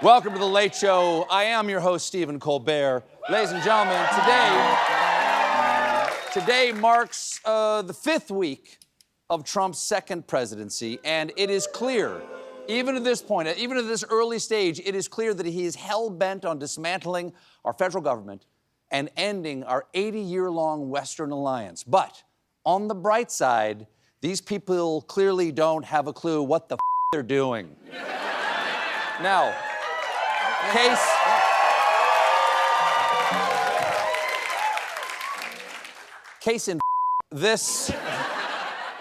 Welcome to The Late Show. I am your host, Stephen Colbert. Ladies and gentlemen, today marks the 5th week of Trump's second presidency, and it is clear, even at this point, even at this early stage, it is clear that he is hell-bent on dismantling our federal government and ending our 80-year-long Western alliance. But on the bright side, these people clearly don't have a clue what the they're doing. Now, case in this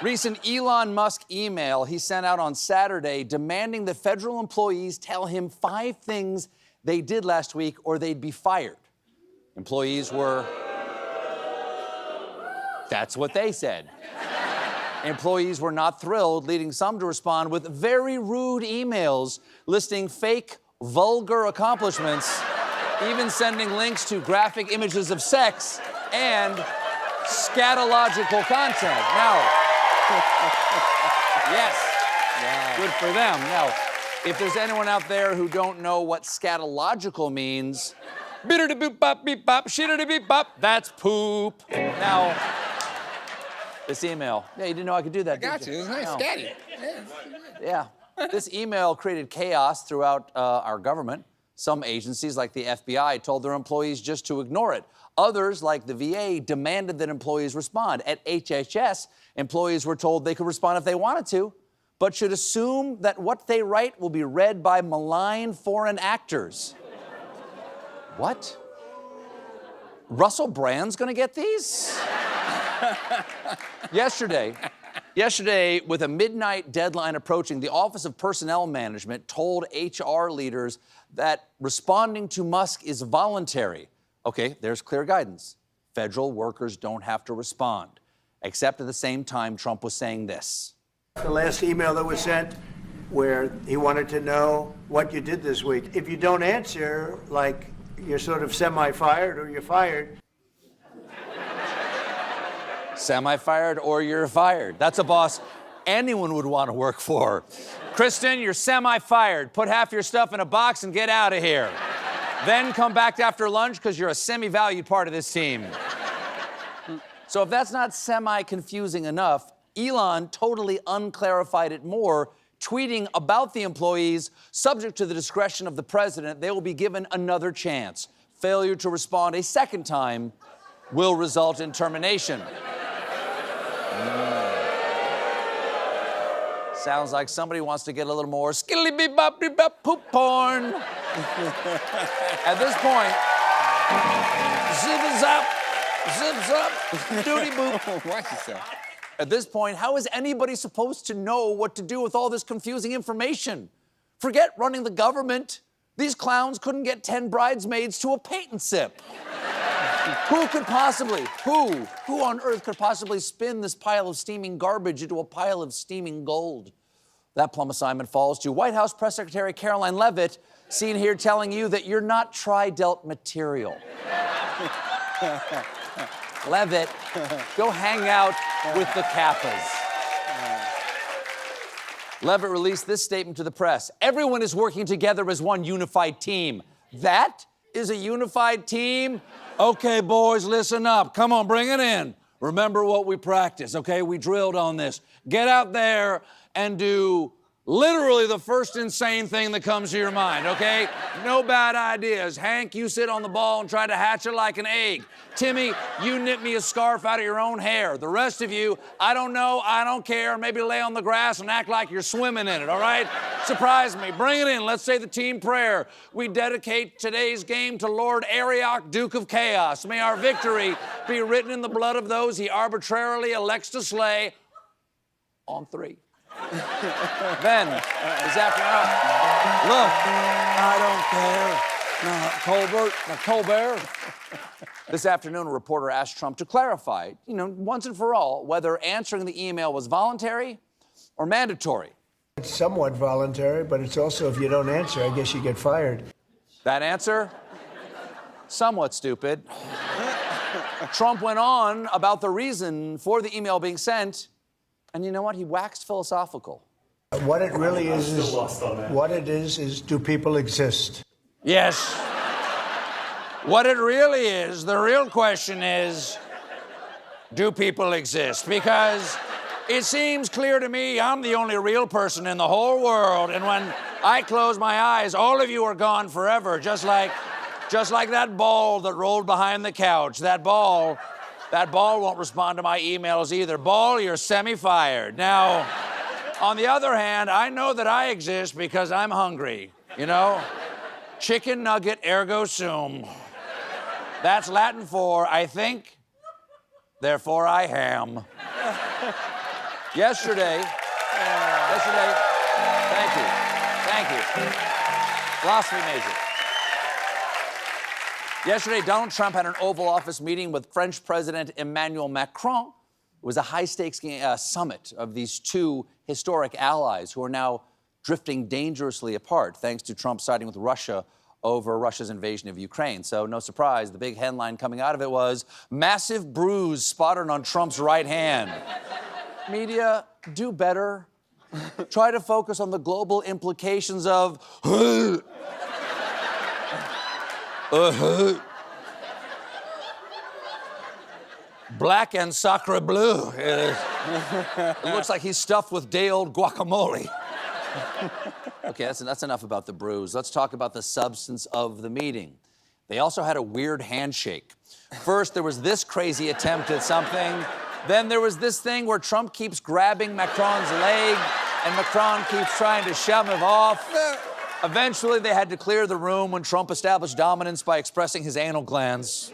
recent Elon Musk email he sent out on Saturday demanding that federal employees tell him 5 things they did last week or they'd be fired. Employees were... That's what they said. Employees were not thrilled, leading some to respond with very rude emails listing fake, vulgar accomplishments, even sending links to graphic images of sex and scatological content. Now, yes, good for them. Now, if there's anyone out there who don't know what scatological means, bitter-de-boop-bop, beep-bop, shitter-de-beep-bop, that's poop. Now, this email. Yeah, you didn't know I could do that, I got you. It's nice, scatty. Yeah. This email created chaos throughout our government. Some agencies, like the FBI, told their employees just to ignore it. Others, like the VA, demanded that employees respond. At HHS, employees were told they could respond if they wanted to, but should assume that what they write will be read by malign foreign actors. What? Russell Brand's gonna get these? Yesterday, with a midnight deadline approaching, the Office of Personnel Management told HR leaders that responding to Musk is voluntary. Okay, there's clear guidance. Federal workers don't have to respond. Except at the same time, Trump was saying this. The last email that was sent where he wanted to know what you did this week. If you don't answer, like you're sort of semi-fired or you're fired. Semi-fired or you're fired. That's a boss anyone would want to work for. Kristen, you're semi-fired. Put half your stuff in a box and get out of here. Then come back after lunch because you're a semi-valued part of this team. So if that's not semi-confusing enough, Elon totally unclarified it more, tweeting about the employees, subject to the discretion of the president, they will be given another chance. Failure to respond a second time will result in termination. Sounds like somebody wants to get a little more skiddly-bee-bop-bee-bop poop porn. At this point, zip-zap, doody-boop. Watch yourself. At this point, how is anybody supposed to know what to do with all this confusing information? Forget running the government. These clowns couldn't get 10 bridesmaids to a paint and sip. Who on earth could possibly spin this pile of steaming garbage into a pile of steaming gold? That plum assignment falls to White House Press Secretary Caroline Leavitt, seen here telling you that you're not tri-delt material. Leavitt, go hang out with the Kappas. Leavitt released this statement to the press. Everyone is working together as one unified team. That is a unified team? Okay, boys, listen up. Come on, bring it in. Remember what we practiced, okay? We drilled on this. Get out there and do literally the first insane thing that comes to your mind, okay? No bad ideas. Hank, you sit on the ball and try to hatch it like an egg. Timmy, you knit me a scarf out of your own hair. The rest of you, I don't know, I don't care. Maybe lay on the grass and act like you're swimming in it, all right? Surprise me. Bring it in. Let's say the team prayer. We dedicate today's game to Lord Arioch, Duke of Chaos. May our victory be written in the blood of those he arbitrarily elects to slay on 3. Then, this afternoon, look, I don't care. Colbert. This afternoon, a reporter asked Trump to clarify, once and for all, whether answering the email was voluntary or mandatory. It's somewhat voluntary, but it's also if you don't answer, I guess you get fired. That answer? Somewhat stupid. Trump went on about the reason for the email being sent, and you know what? He waxed philosophical. What it really is do people exist? Yes. What it really is, the real question is, do people exist? Because it seems clear to me I'm the only real person in the whole world, and when I close my eyes, all of you are gone forever, just like that ball that rolled behind the couch. That ball won't respond to my emails either. Ball, you're semi-fired. Now, on the other hand, I know that I exist because I'm hungry, you know? Chicken nugget ergo sum. That's Latin for I think, therefore I am. Yesterday, thank you. Philosophy major. Yesterday, Donald Trump had an Oval Office meeting with French President Emmanuel Macron. It was a high-stakes summit of these two historic allies who are now drifting dangerously apart thanks to Trump siding with Russia over Russia's invasion of Ukraine. So no surprise, the big headline coming out of it was, massive bruise spotted on Trump's right hand. Media, do better. Try to focus on the global implications of black and sacre bleu. It looks like he's stuffed with day-old guacamole. Okay, that's enough about the bruise. Let's talk about the substance of the meeting. They also had a weird handshake. First, there was this crazy attempt at something. Then there was this thing where Trump keeps grabbing Macron's leg, and Macron keeps trying to shove him off. Eventually, they had to clear the room when Trump established dominance by expressing his anal glands.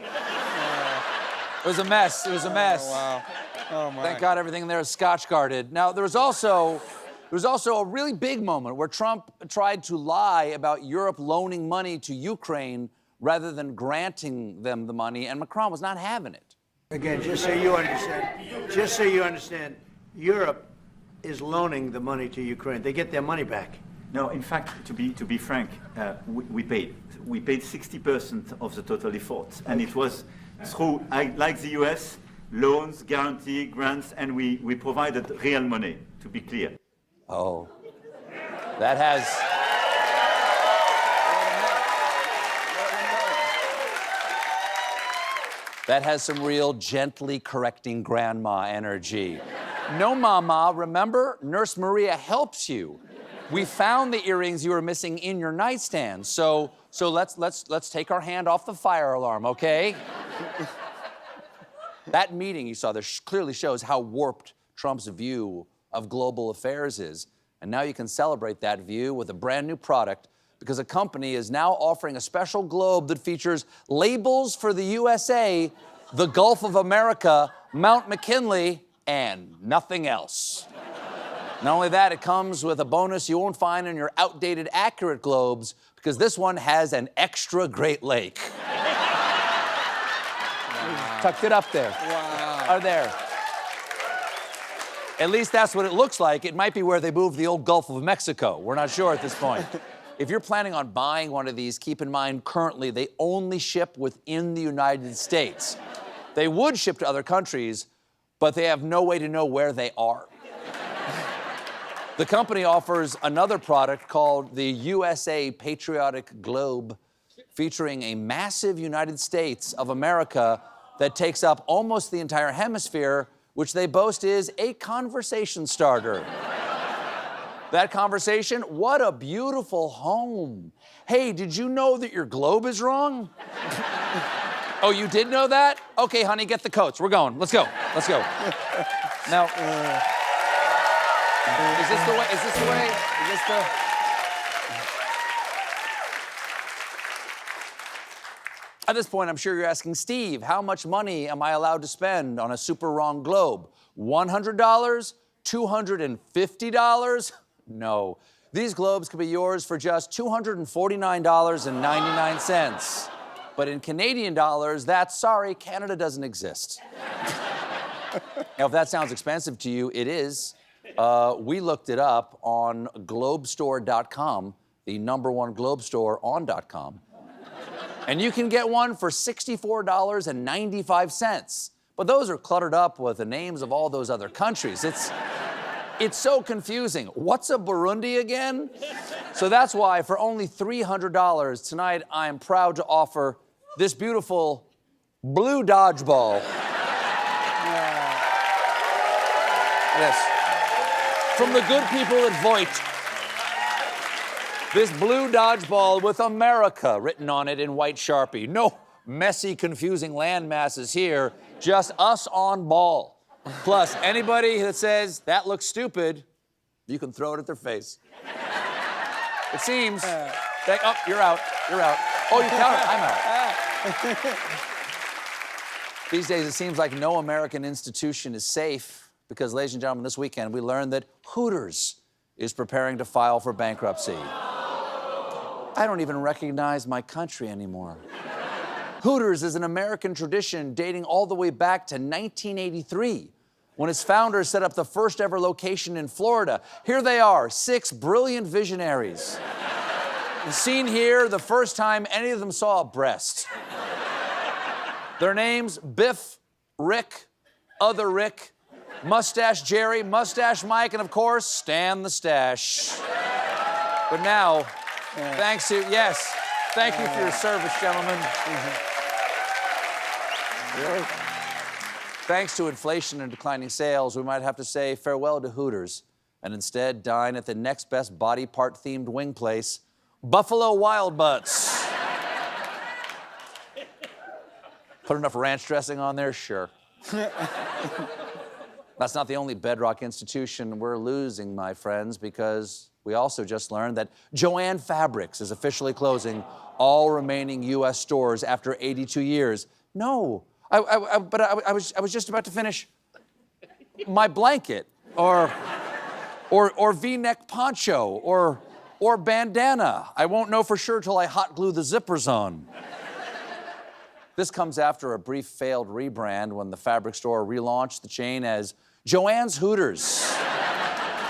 It was a mess. Oh, wow. Oh, my. Thank God everything in there is Scotch-guarded. Now, there was also a really big moment where Trump tried to lie about Europe loaning money to Ukraine rather than granting them the money, and Macron was not having it. Again, just so you understand, Europe is loaning the money to Ukraine. They get their money back. No, in fact, to be frank, we paid 60% of the total effort, and it was through, like the US, loans, guarantee, grants, and we provided real money, to be clear. Oh, that has... That has some real gently correcting grandma energy. No, Mama, remember, Nurse Maria helps you. We found the earrings you were missing in your nightstand, so let's take our hand off the fire alarm, okay? That meeting you saw there clearly shows how warped Trump's view of global affairs is, and now you can celebrate that view with a brand new product because a company is now offering a special globe that features labels for the USA, the Gulf of America, Mount McKinley, and nothing else. Not only that, it comes with a bonus you won't find in your outdated accurate globes because this one has an extra Great Lake. Wow. Tucked it up there. Wow. Or there. At least that's what it looks like. It might be where they moved the old Gulf of Mexico. We're not sure at this point. If you're planning on buying one of these, keep in mind currently they only ship within the United States. They would ship to other countries, but they have no way to know where they are. The company offers another product called the USA Patriotic Globe, featuring a massive United States of America that takes up almost the entire hemisphere, which they boast is a conversation starter. That conversation, what a beautiful home. Hey, did you know that your globe is wrong? Oh, you did know that? Okay, honey, get the coats. We're going. Let's go. Now, is this the way? At this point, I'm sure you're asking, Steve, how much money am I allowed to spend on a super wrong globe? $100? $250? No. These globes could be yours for just $249.99. But in Canadian dollars, that's, sorry, Canada doesn't exist. Now, if that sounds expensive to you, it is. We looked it up on globestore.com, the #1 globe store on .com. And you can get one for $64.95. But those are cluttered up with the names of all those other countries. It's so confusing. What's a Burundi again? So that's why, for only $300 tonight, I am proud to offer this beautiful blue dodgeball. Yes. From the good people at Voight. This blue dodgeball with America written on it in white Sharpie. No messy, confusing land masses here, just us on ball. Plus, anybody that says, that looks stupid, you can throw it at their face. It seems. Oh, you're out. You're out. Oh, you counted. I'm out. These days, it seems like no American institution is safe because, ladies and gentlemen, this weekend we learned that Hooters is preparing to file for bankruptcy. I don't even recognize my country anymore. Hooters is an American tradition dating all the way back to 1983, when its founders set up the first ever location in Florida. Here they are, 6 brilliant visionaries. Seen here the first time any of them saw a breast. Their names, Biff, Rick, Other Rick, Mustache Jerry, Mustache Mike, and of course, Stan the Stash. But now, thanks to, thank you for your service, gentlemen. Thanks to inflation and declining sales, we might have to say farewell to Hooters and instead dine at the next best body part-themed wing place, Buffalo Wild Butts. Put enough ranch dressing on there? Sure. That's not the only bedrock institution we're losing, my friends, because we also just learned that Joann Fabrics is officially closing all remaining U.S. stores after 82 years. No. But I was just about to finish my blanket, or V-neck poncho, or bandana. I won't know for sure till I hot glue the zippers on. This comes after a brief failed rebrand when the fabric store relaunched the chain as Joann's Hooters.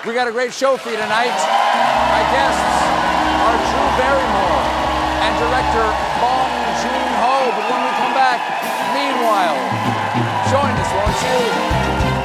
We got a great show for you tonight. My guests are Drew Barrymore and director Bong Joon-ho. But when we come back, meanwhile, join us, won't you?